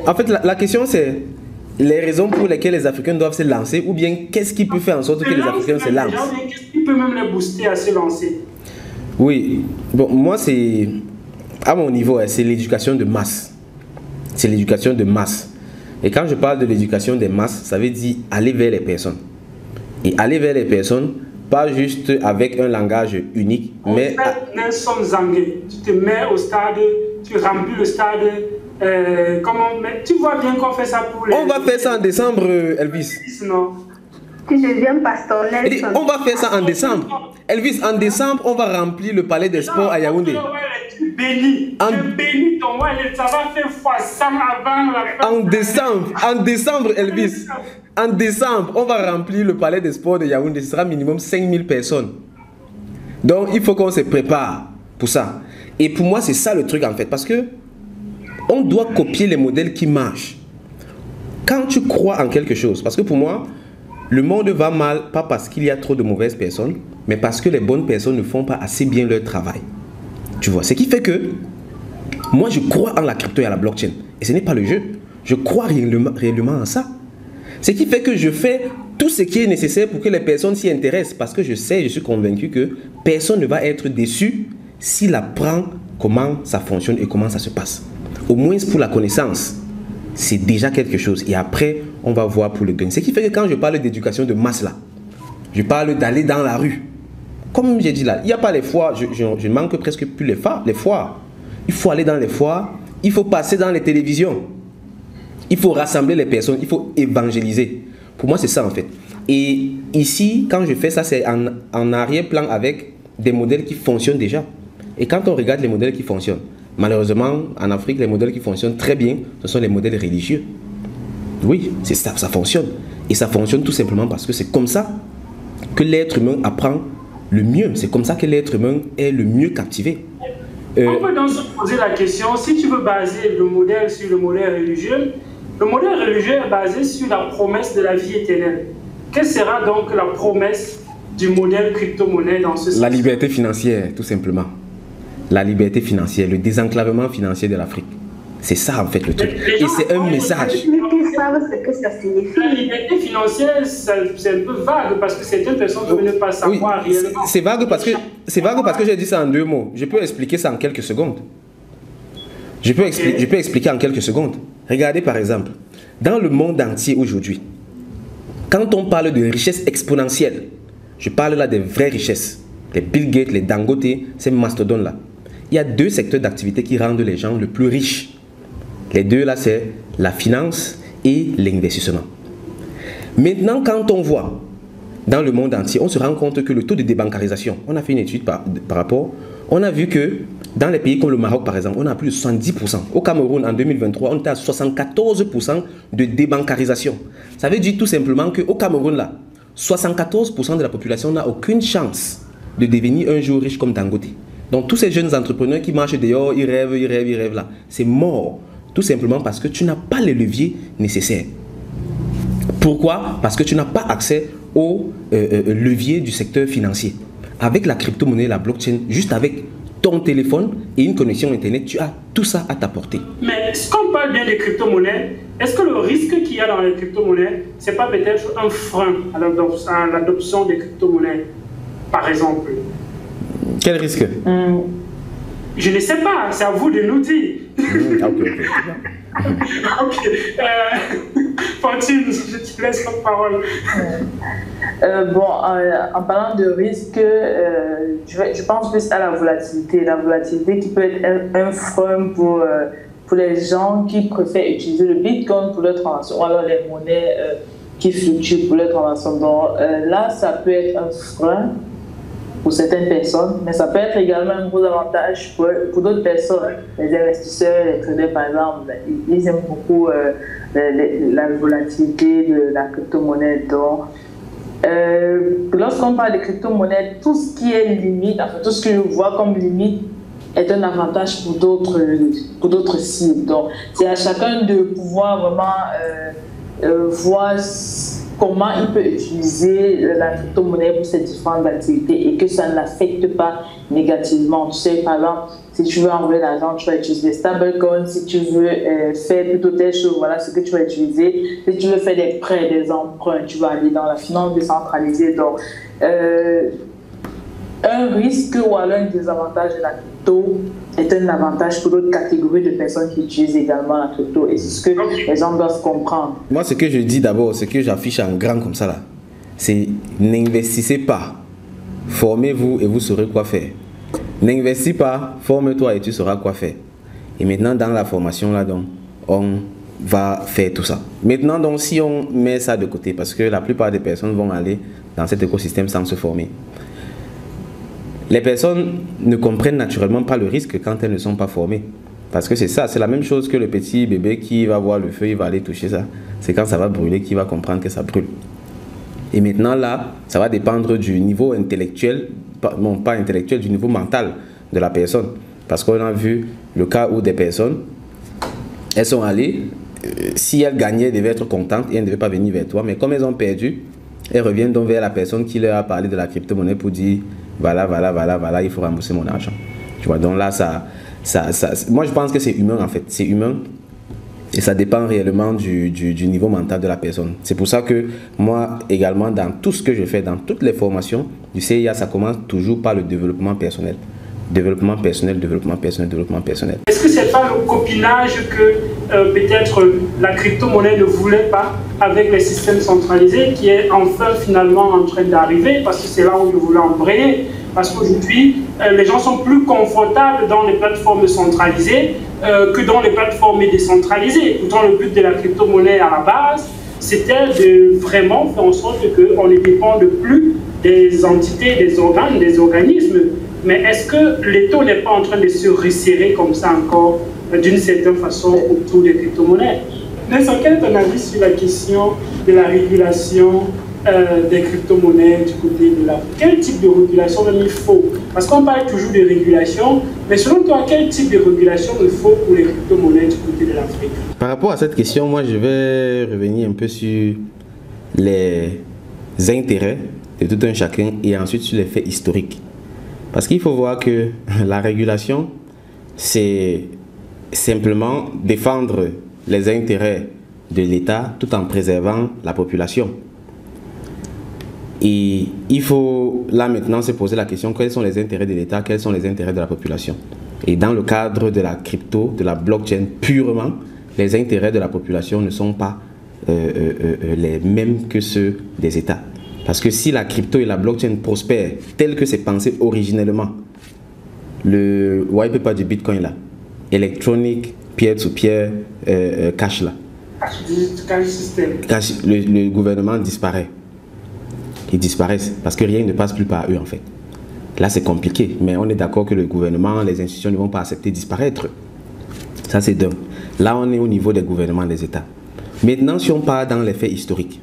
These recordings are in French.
Bon, en fait, la question c'est les raisons pour lesquelles les Africains doivent se lancer ou bien qu'est-ce qui peut faire en sorte que les Africains se lancent? Qu'est-ce qui peut même les booster à se lancer? Oui, bon, moi c'est, à mon niveau, c'est l'éducation de masse. C'est l'éducation de masse. Et quand je parle de l'éducation des masses, ça veut dire aller vers les personnes. Et aller vers les personnes, pas juste avec un langage unique, mais... Nelson Zangué, tu te mets au stade, tu remplis le stade, mais tu vois bien qu'on fait ça pour les... On va faire ça en décembre, Elvis. Non. Que je devienne pasteur Nelson. On va faire ça en décembre. Elvis, en décembre, on va remplir le palais des sports à Yaoundé. Béni, béni ton roi, ça va faire x100 avant la... En décembre, Elvis. En décembre, on va remplir le palais des sports de Yaoundé. Ce sera minimum 5000 personnes. Donc, il faut qu'on se prépare pour ça. Et pour moi, c'est ça le truc en fait. Parce que on doit copier les modèles qui marchent. Quand tu crois en quelque chose, parce que pour moi, le monde va mal, pas parce qu'il y a trop de mauvaises personnes, mais parce que les bonnes personnes ne font pas assez bien leur travail. Tu vois, ce qui fait que moi, je crois en la crypto et à la blockchain. Et ce n'est pas le jeu. Je crois réellement en ça. Ce qui fait que je fais tout ce qui est nécessaire pour que les personnes s'y intéressent. Parce que je sais, je suis convaincu que personne ne va être déçu s'il apprend comment ça fonctionne et comment ça se passe. Au moins pour la connaissance, c'est déjà quelque chose. Et après, on va voir pour le gain. Ce qui fait que quand je parle d'éducation de masse là, je parle d'aller dans la rue. Comme j'ai dit là, il n'y a pas les foires, je manque presque plus les foires. Il faut aller dans les foires, il faut passer dans les télévisions. Il faut rassembler les personnes, il faut évangéliser. Pour moi, c'est ça en fait. Et ici, quand je fais ça, c'est en arrière-plan avec des modèles qui fonctionnent déjà. Et quand on regarde les modèles qui fonctionnent, malheureusement, en Afrique, les modèles qui fonctionnent très bien, ce sont les modèles religieux. Oui, c'est ça, ça fonctionne. Et ça fonctionne tout simplement parce que c'est comme ça que l'être humain apprend le mieux. C'est comme ça que l'être humain est le mieux captivé. On peut donc se poser la question, si tu veux baser le modèle sur le modèle religieux est basé sur la promesse de la vie éternelle. Quelle sera donc la promesse du modèle crypto-monnaie dans ce sens? La liberté financière, tout simplement. La liberté financière, le désenclavement financier de l'Afrique. C'est ça en fait le truc. Et c'est un message. Ils savent ce que ça signifie. La liberté financière, c'est un peu vague parce que certaines personnes ne peuvent pas savoir réellement. C'est vague parce que j'ai dit ça en 2 mots. Je peux expliquer ça en quelques secondes. Je peux expliquer en quelques secondes. Regardez par exemple, dans le monde entier aujourd'hui, quand on parle de richesse exponentielle, je parle là des vraies richesses, les Bill Gates, les Dangote, ces mastodontes là. Il y a 2 secteurs d'activité qui rendent les gens le plus riches. Les 2 là, c'est la finance et l'investissement. Maintenant, quand on voit dans le monde entier, on se rend compte que le taux de débancarisation, on a fait une étude par rapport, on a vu que dans les pays comme le Maroc par exemple, on a plus de 70%. Au Cameroun en 2023, on était à 74% de débancarisation. Ça veut dire tout simplement qu'au Cameroun là, 74% de la population n'a aucune chance de devenir un jour riche comme Dangote. Donc tous ces jeunes entrepreneurs qui marchent dehors, ils rêvent là, c'est mort. Tout simplement parce que tu n'as pas les leviers nécessaires. Pourquoi? Parce que tu n'as pas accès aux leviers du secteur financier. Avec la crypto-monnaie, la blockchain, juste avec ton téléphone et une connexion internet, tu as tout ça à ta portée. Mais est-ce qu'on parle bien des crypto-monnaies? Est-ce que le risque qu'il y a dans les crypto-monnaies, c'est pas peut-être un frein à l'adoption des crypto-monnaies, par exemple? Quel risque? Je ne sais pas, c'est à vous de nous dire. Ok. Fantine, je te laisse la parole. En parlant de risque, je pense plus à la volatilité. La volatilité qui peut être un frein pour les gens qui préfèrent utiliser le Bitcoin pour leur transaction, ou alors les monnaies qui fluctuent pour leur transaction. Donc là, ça peut être un frein pour certaines personnes, mais ça peut être également un gros avantage pour d'autres personnes. Les investisseurs, les traders par exemple, ils aiment beaucoup la volatilité de la crypto-monnaie. Donc, lorsqu'on parle de crypto-monnaie, tout ce qui est limite, enfin tout ce que je vois comme limite est un avantage pour d'autres cibles. Donc, c'est à chacun de pouvoir vraiment voir comment il peut utiliser la crypto-monnaie pour ses différentes activités et que ça ne l'affecte pas négativement. Tu sais, par exemple, si tu veux envoyer l'argent, tu vas utiliser des stablecoins. Si tu veux faire plutôt telle chose, voilà ce que tu vas utiliser. Si tu veux faire des prêts, des emprunts, tu vas aller dans la finance décentralisée. Donc, un risque ou alors un désavantage de la crypto est un avantage pour d'autres catégories de personnes qui utilisent également la crypto. Et c'est ce que les gens doivent comprendre. Moi, ce que je dis d'abord, ce que j'affiche en grand comme ça là, c'est n'investissez pas. Formez-vous et vous saurez quoi faire. N'investis pas, forme-toi et tu sauras quoi faire. Et maintenant, dans la formation là, donc, on va faire tout ça. Maintenant, donc, si on met ça de côté, parce que la plupart des personnes vont aller dans cet écosystème sans se former. Les personnes ne comprennent naturellement pas le risque quand elles ne sont pas formées. Parce que c'est ça, c'est la même chose que le petit bébé qui va voir le feu, il va aller toucher ça. C'est quand ça va brûler qu'il va comprendre que ça brûle. Et maintenant là, ça va dépendre du niveau intellectuel, non pas intellectuel, du niveau mental de la personne. Parce qu'on a vu le cas où des personnes, elles sont allées, si elles gagnaient, elles devaient être contentes et elles ne devaient pas venir vers toi. Mais comme elles ont perdu, elles reviennent donc vers la personne qui leur a parlé de la crypto-monnaie pour dire voilà, il faut rembourser mon argent. Tu vois, donc là, moi je pense que c'est humain en fait, c'est humain et ça dépend réellement du niveau mental de la personne. C'est pour ça que moi également, dans tout ce que je fais, dans toutes les formations du CIA, ça commence toujours par le développement personnel. Développement personnel. Est-ce que c'est pas le copinage que peut-être la crypto-monnaie ne voulait pas avec les systèmes centralisés qui est enfin finalement en train d'arriver, parce que c'est là où je voulais embrayer, parce qu'aujourd'hui les gens sont plus confortables dans les plateformes centralisées que dans les plateformes décentralisées. Pourtant le but de la crypto-monnaie à la base, c'était de vraiment faire en sorte qu'on ne dépende plus des entités, des organes, des organismes. Mais est-ce que l'État n'est pas en train de se resserrer comme ça encore d'une certaine façon autour des crypto-monnaies? Nelson, quel est ton avis sur la question de la régulation des crypto-monnaies du côté de l'Afrique? Quel type de régulation il faut? Parce qu'on parle toujours de régulation, mais selon toi, quel type de régulation il faut pour les crypto-monnaies du côté de l'Afrique? Par rapport à cette question, moi je vais revenir un peu sur les intérêts de tout un chacun et ensuite sur les faits historiques. Parce qu'il faut voir que la régulation, c'est simplement défendre les intérêts de l'État tout en préservant la population. Et il faut là maintenant se poser la question, quels sont les intérêts de l'État, quels sont les intérêts de la population? Et dans le cadre de la crypto, de la blockchain purement, les intérêts de la population ne sont pas les mêmes que ceux des États. Parce que si la crypto et la blockchain prospèrent tel que c'est pensé originellement, le white paper du Bitcoin là, Electronic Peer-to-Peer Cash là, le gouvernement disparaît. Ils disparaissent parce que rien ne passe plus par eux en fait. Là c'est compliqué, mais on est d'accord que le gouvernement, les institutions ne vont pas accepter disparaître. Ça c'est dingue. Là on est au niveau des gouvernements des États. Maintenant si on part dans les faits historiques,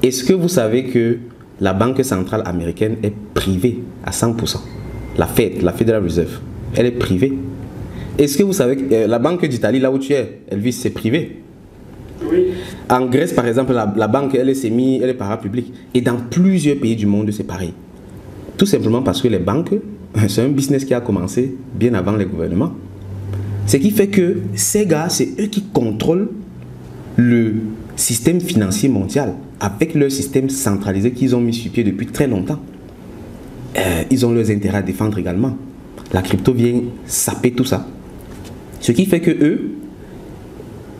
est-ce que vous savez que la Banque centrale américaine est privée à 100%? La Fed, la Federal Reserve, elle est privée. Est-ce que vous savez que la Banque d'Italie, là où tu es, Elvis, c'est privé? Oui. En Grèce, par exemple, la banque, elle est semi, elle est parapublique. Et dans plusieurs pays du monde, c'est pareil. Tout simplement parce que les banques, c'est un business qui a commencé bien avant les gouvernements. Ce qui fait que ces gars, c'est eux qui contrôlent le système financier mondial avec leur système centralisé qu'ils ont mis sur pied depuis très longtemps. Ils ont leurs intérêts à défendre également. La crypto vient saper tout ça. Ce qui fait que eux,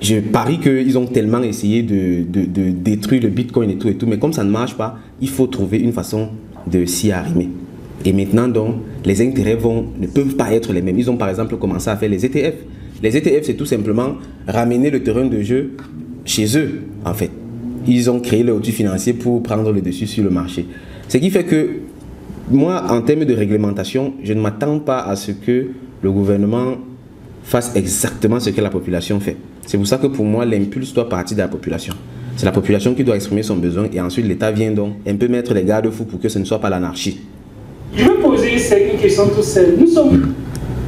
je parie qu'ils ont tellement essayé de détruire le Bitcoin et tout, mais comme ça ne marche pas, il faut trouver une façon de s'y arrimer. Et maintenant, donc, les intérêts ne peuvent pas être les mêmes. Ils ont par exemple commencé à faire les ETF. Les ETF, c'est tout simplement ramener le terrain de jeu chez eux, en fait. Ils ont créé le outil financier pour prendre le dessus sur le marché. Ce qui fait que, moi, en termes de réglementation, je ne m'attends pas à ce que le gouvernement fasse exactement ce que la population fait. C'est pour ça que pour moi, l'impulse doit partir de la population. C'est la population qui doit exprimer son besoin et ensuite l'État vient donc un peu mettre les garde-fous pour que ce ne soit pas l'anarchie. Je vais poser une question tout seul. Nous sommes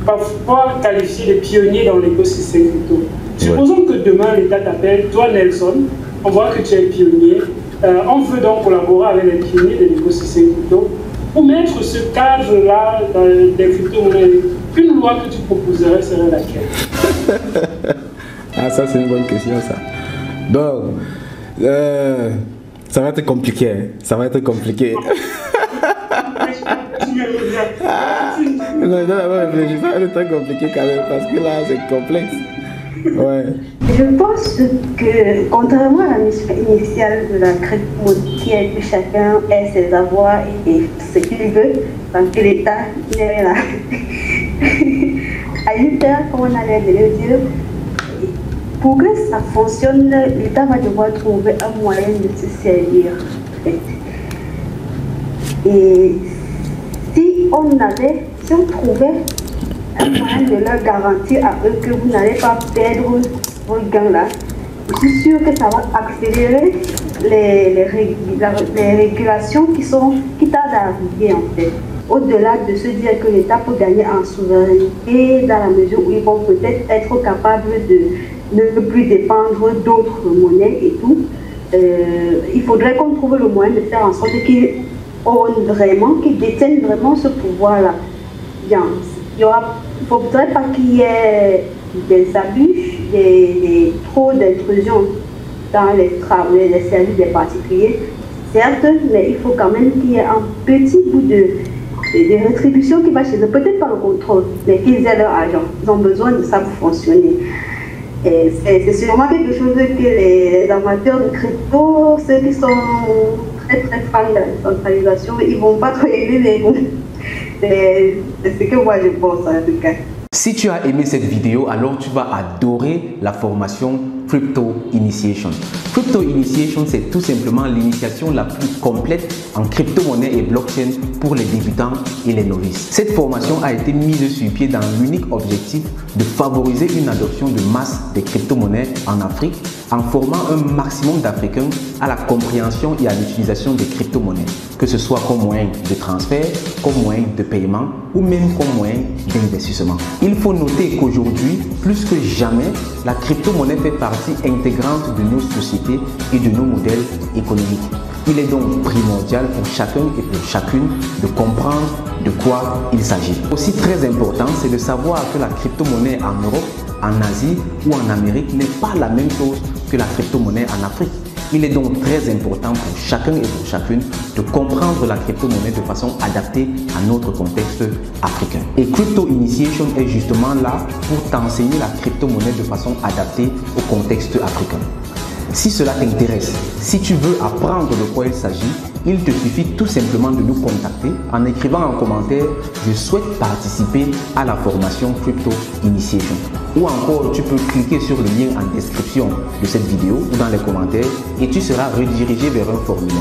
parfois qualifiés de pionniers dans l'écosystème crypto. Supposons que demain l'État t'appelle, toi Nelson, on voit que tu es pionnier, On veut donc collaborer avec les pionniers de l'écosystème crypto pour mettre ce cadre-là des crypto-monnaies. Une loi que tu proposerais serait laquelle? Ah, ça c'est une bonne question ça. Bon, ça va être compliqué. Ça va être compliqué. Non, réfléchir, ça va être très compliqué quand même parce que là c'est complexe. Ouais. Je pense que, contrairement à la mission initiale de la crypto-monnaie, qui est que chacun ait ses avoirs et ce qu'il veut, parce que l'État est là. À une terre, comme on allait de le dire, pour que ça fonctionne, l'État va devoir trouver un moyen de se servir. En fait. Et si on trouvait un moyen de leur garantir à eux que vous n'allez pas perdre vos gains-là, je suis sûre que ça va accélérer les régulations qui tardent à arriver en fait. Au-delà de se dire que l'État peut gagner en souveraineté dans la mesure où ils vont peut-être être capables de ne plus dépendre d'autres monnaies et tout, il faudrait qu'on trouve le moyen de faire en sorte qu'ils détiennent vraiment ce pouvoir-là. Bien, il ne faudrait pas qu'il y ait des abus, trop d'intrusions dans les services des particuliers, certes, mais il faut quand même qu'il y ait un petit bout de rétribution qui va chez eux, peut-être pas le contrôle, mais qu'ils aient leur argent. Ils ont besoin de ça pour fonctionner. C'est sûrement quelque chose que les amateurs de crypto, ceux qui sont très fans de la décentralisation, ils ne vont pas trop aimer, mais bon, c'est ce que moi je pense en tout cas. Si tu as aimé cette vidéo, alors tu vas adorer la formation Crypto Initiation. Crypto Initiation, c'est tout simplement l'initiation la plus complète en crypto-monnaie et blockchain pour les débutants et les novices. Cette formation a été mise sur pied dans l'unique objectif de favoriser une adoption de masse des crypto-monnaies en Afrique en formant un maximum d'Africains à la compréhension et à l'utilisation des crypto-monnaies, que ce soit comme moyen de transfert, comme moyen de paiement ou même comme moyen d'investissement. Il faut noter qu'aujourd'hui, plus que jamais, la crypto-monnaie fait partie intégrante de nos sociétés et de nos modèles économiques. Il est donc primordial pour chacun et pour chacune de comprendre de quoi il s'agit. Aussi très important, c'est de savoir que la crypto-monnaie en Europe, en Asie ou en Amérique n'est pas la même chose que la crypto-monnaie en Afrique. Il est donc très important pour chacun et pour chacune de comprendre la crypto-monnaie de façon adaptée à notre contexte africain. Et Crypto Initiation est justement là pour t'enseigner la crypto-monnaie de façon adaptée au contexte africain. Si cela t'intéresse, si tu veux apprendre de quoi il s'agit, il te suffit tout simplement de nous contacter en écrivant en commentaire « Je souhaite participer à la formation Crypto Initiation » ou encore tu peux cliquer sur le lien en description de cette vidéo ou dans les commentaires et tu seras redirigé vers un formulaire.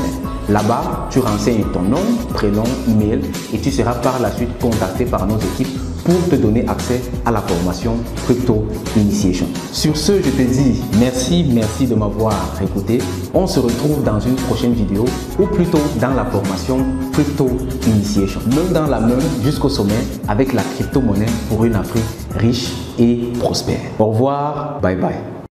Là-bas, tu renseignes ton nom, prénom, email et tu seras par la suite contacté par nos équipes pour te donner accès à la formation Crypto Initiation. Sur ce, je te dis merci de m'avoir écouté. On se retrouve dans une prochaine vidéo ou plutôt dans la formation Crypto Initiation. Main dans la main jusqu'au sommet avec la crypto-monnaie pour une Afrique riche et prospère. Au revoir, bye bye.